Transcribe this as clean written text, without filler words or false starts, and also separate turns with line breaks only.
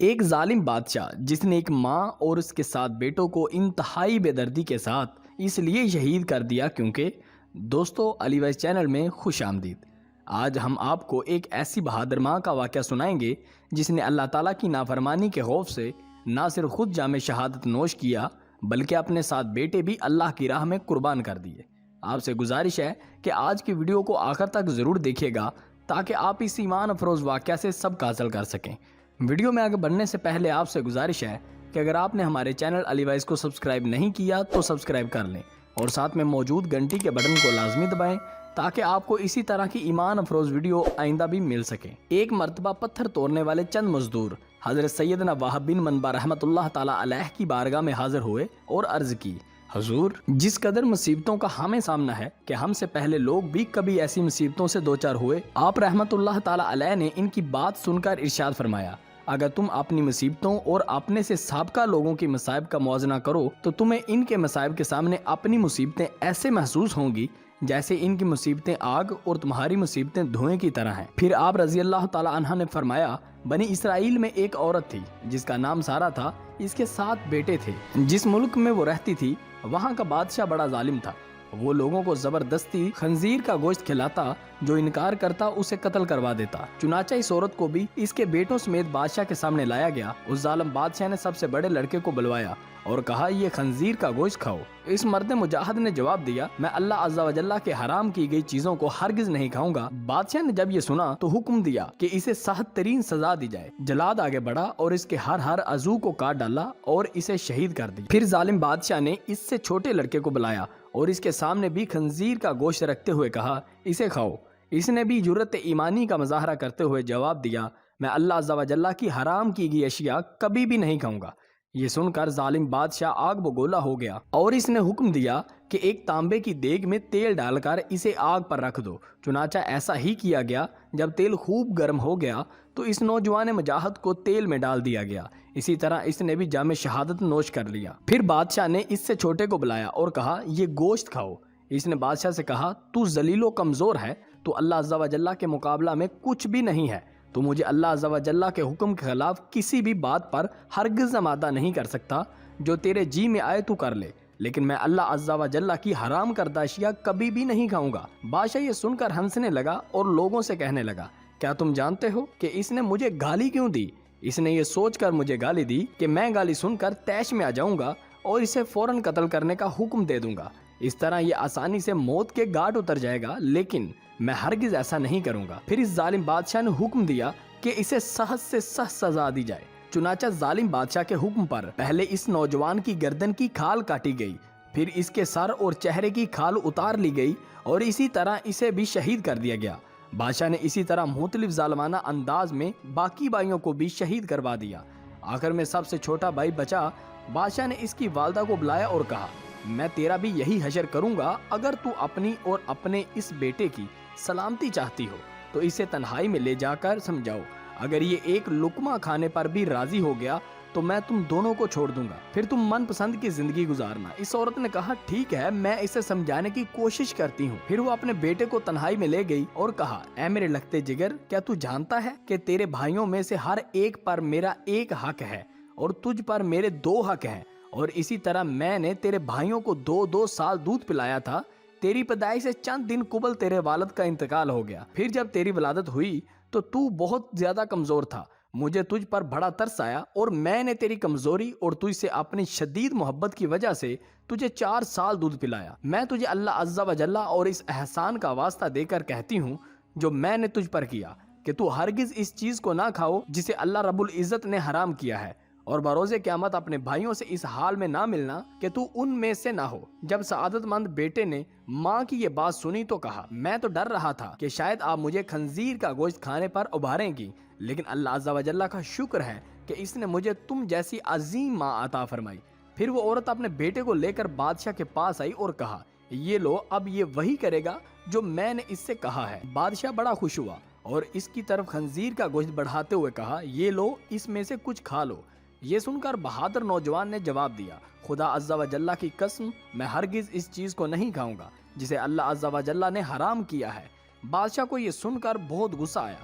ایک ظالم بادشاہ جس نے ایک ماں اور اس کے 7 بیٹوں کو انتہائی بے دردی کے ساتھ اس لیے شہید کر دیا کیونکہ دوستو علی وائس چینل میں خوش آمدید۔ آج ہم آپ کو ایک ایسی بہادر ماں کا واقعہ سنائیں گے جس نے اللہ تعالیٰ کی نافرمانی کے خوف سے نہ صرف خود جام شہادت نوش کیا بلکہ اپنے 7 بیٹے بھی اللہ کی راہ میں قربان کر دیے۔ آپ سے گزارش ہے کہ آج کی ویڈیو کو آخر تک ضرور دیکھیے گا تاکہ آپ اس ایمان افروز واقعہ سے سبق حاصل کر سکیں۔ ویڈیو میں آگے بڑھنے سے پہلے آپ سے گزارش ہے کہ اگر آپ نے ہمارے چینل علی وائس کو سبسکرائب نہیں کیا تو سبسکرائب کر لیں اور ساتھ میں موجود گھنٹی کے بٹن کو لازمی دبائیں تاکہ آپ کو اسی طرح کی ایمان افروز ویڈیو آئندہ بھی مل سکیں۔ ایک مرتبہ پتھر توڑنے والے چند مزدور حضرت سیدنا وہب بن منبع رحمۃ اللہ تعالی علیہ کی بارگاہ میں حاضر ہوئے اور عرض کی، حضور جس قدر مصیبتوں کا ہمیں سامنا ہے کہ ہم سے پہلے لوگ بھی کبھی ایسی مصیبتوں سے دوچار ہوئے۔ آپ رحمۃ اللہ تعالی علیہ نے ان کی بات سن کر ارشاد فرمایا، اگر تم اپنی مصیبتوں اور اپنے سے سابقہ لوگوں کی مصائب کا موازنہ کرو تو تمہیں ان کے مصائب کے سامنے اپنی مصیبتیں ایسے محسوس ہوں گی جیسے ان کی مصیبتیں آگ اور تمہاری مصیبتیں دھوئیں کی طرح ہیں۔ پھر آپ رضی اللہ تعالی عنہ نے فرمایا، بنی اسرائیل میں ایک عورت تھی جس کا نام سارہ تھا، اس کے 7 بیٹے تھے۔ جس ملک میں وہ رہتی تھی وہاں کا بادشاہ بڑا ظالم تھا، وہ لوگوں کو زبردستی خنزیر کا گوشت کھلاتا، جو انکار کرتا اسے قتل کروا دیتا۔ چنانچہ اس عورت کو بھی اس کے بیٹوں سمیت بادشاہ کے سامنے لایا گیا۔ اس ظالم بادشاہ نے سب سے بڑے لڑکے کو بلوایا اور کہا، یہ خنزیر کا گوشت کھاؤ۔ اس مرد مجاہد نے جواب دیا، میں اللہ عز و جل کے حرام کی گئی چیزوں کو ہرگز نہیں کھاؤں گا۔ بادشاہ نے جب یہ سنا تو حکم دیا کہ اسے سخت ترین سزا دی جائے۔ جلاد آگے بڑھا اور اس کے ہر عضو کو کاٹ ڈالا اور اسے شہید کر دیا۔ پھر ظالم بادشاہ نے اس سے چھوٹے لڑکے کو بلایا اور اس کے سامنے بھی خنزیر کا گوشت رکھتے ہوئے کہا، اسے کھاؤ۔ اس نے بھی جرأت ایمانی کا مظاہرہ کرتے ہوئے جواب دیا، میں اللہ عز و جل کی حرام کی گئی اشیاء کبھی بھی نہیں کھاؤں گا۔ یہ سن کر ظالم بادشاہ آگ بگولا ہو گیا اور اس نے حکم دیا کہ ایک تانبے کی دیگ میں تیل ڈال کر اسے آگ پر رکھ دو۔ چنانچہ ایسا ہی کیا گیا۔ جب تیل خوب گرم ہو گیا تو اس نوجوان مجاہد کو تیل میں ڈال دیا گیا۔ اسی طرح اس نے بھی جام شہادت نوش کر لیا۔ پھر بادشاہ نے اس سے چھوٹے کو بلایا اور کہا، یہ گوشت کھاؤ۔ اس نے بادشاہ سے کہا، تو ذلیل و کمزور ہے، تو اللہ عز و جل کے مقابلہ میں کچھ بھی نہیں ہے، تو مجھے اللہ عز و جل کے حکم کے خلاف کسی بھی بات پر ہرگز آمادہ نہیں کر سکتا۔ جو تیرے جی میں آئے تو کر لے، لیکن میں اللہ عز و جل کی حرام کردہ اشیاء کبھی بھی نہیں کھاؤں گا۔ بادشاہ یہ سن کر ہنسنے لگا اور لوگوں سے کہنے لگا، کیا تم جانتے ہو کہ اس نے مجھے گالی کیوں دی؟ اس نے یہ سوچ کر مجھے گالی دی کہ میں گالی سن کر طیش میں آ جاؤں گا اور اسے فوراً قتل کرنے کا حکم دے دوں گا۔ اس طرح یہ آسانی سے موت کے گھاٹ اتر جائے گا، لیکن میں ہرگز ایسا نہیں کروں گا۔ پھر اس ظالم بادشاہ نے حکم دیا کہ اسے سخت سے سخت سزا دی جائے۔ چنانچہ ظالم بادشاہ کے حکم پر پہلے اس نوجوان کی گردن کی کھال کاٹی گئی، پھر اس کے سر اور چہرے کی کھال اتار لی گئی اور اسی طرح اسے بھی شہید کر دیا گیا۔ بادشاہ نے اسی طرح مختلف ظالمانہ انداز میں باقی بھائیوں کو بھی شہید کروا دیا۔ آخر میں سب سے چھوٹا بھائی بچا۔ بادشاہ نے اس کی والدہ کو بلایا اور کہا، میں تیرا بھی یہی حشر کروں گا، اگر تو اپنی اور اپنے اس بیٹے کی سلامتی چاہتی ہو تو اسے تنہائی میں لے جا کر سمجھاؤ۔ اگر یہ ایک لقمہ کھانے پر بھی راضی ہو گیا تو میں تم دونوں کو چھوڑ دوں گا، پھر تم من پسند کی زندگی گزارنا۔ اس عورت نے کہا، ٹھیک ہے، میں اسے سمجھانے کی کوشش کرتی ہوں۔ پھر وہ اپنے بیٹے کو تنہائی میں لے گئی اور کہا، اے میرے لگتے جگر، کیا تو جانتا ہے کہ تیرے بھائیوں میں سے ہر ایک پر میرا ایک حق ہے اور تجھ پر میرے 2 حق ہیں، اور اسی طرح میں نے تیرے بھائیوں کو 2 سال دودھ پلایا تھا۔ تیری پیدائش سے چند دن قبل تیرے والد کا انتقال ہو گیا۔ پھر جب تیری ولادت ہوئی تو بہت زیادہ کمزور تھا۔ مجھے تجھ پر بڑا ترس آیا اور میں نے تیری کمزوری اور تجھ سے اپنی شدید محبت کی وجہ سے تجھے 4 سال دودھ پلایا۔ میں تجھے اللہ عز و جل اور اس احسان کا واسطہ دے کر کہتی ہوں جو میں نے تجھ پر کیا، کہ تو ہرگز اس چیز کو نہ کھاؤ جسے اللہ رب العزت نے حرام کیا ہے، اور بروز قیامت اپنے بھائیوں سے اس حال میں نہ ملنا کہ تو ان میں سے نہ ہو۔ جب سعادت مند بیٹے نے ماں کی یہ بات سنی تو کہا، میں تو ڈر رہا تھا کہ شاید آپ مجھے خنزیر کا گوشت کھانے پر ابھاریں گی، لیکن اللہ عز و جل کا شکر ہے کہ اس نے مجھے تم جیسی عظیم ماں عطا فرمائی۔ پھر وہ عورت اپنے بیٹے کو لے کر بادشاہ کے پاس آئی اور کہا، یہ لو، اب یہ وہی کرے گا جو میں نے اس سے کہا ہے۔ بادشاہ بڑا خوش ہوا اور اس کی طرف خنزیر کا گوشت بڑھاتے ہوئے کہا، یہ لو، اس میں سے کچھ کھا لو۔ یہ سن کر بہادر نوجوان نے جواب دیا، خدا عز و جل کی قسم، میں ہرگز اس چیز کو نہیں کھاؤں گا جسے اللہ عز و جل نے حرام کیا ہے۔ بادشاہ کو یہ سن کر بہت غصہ آیا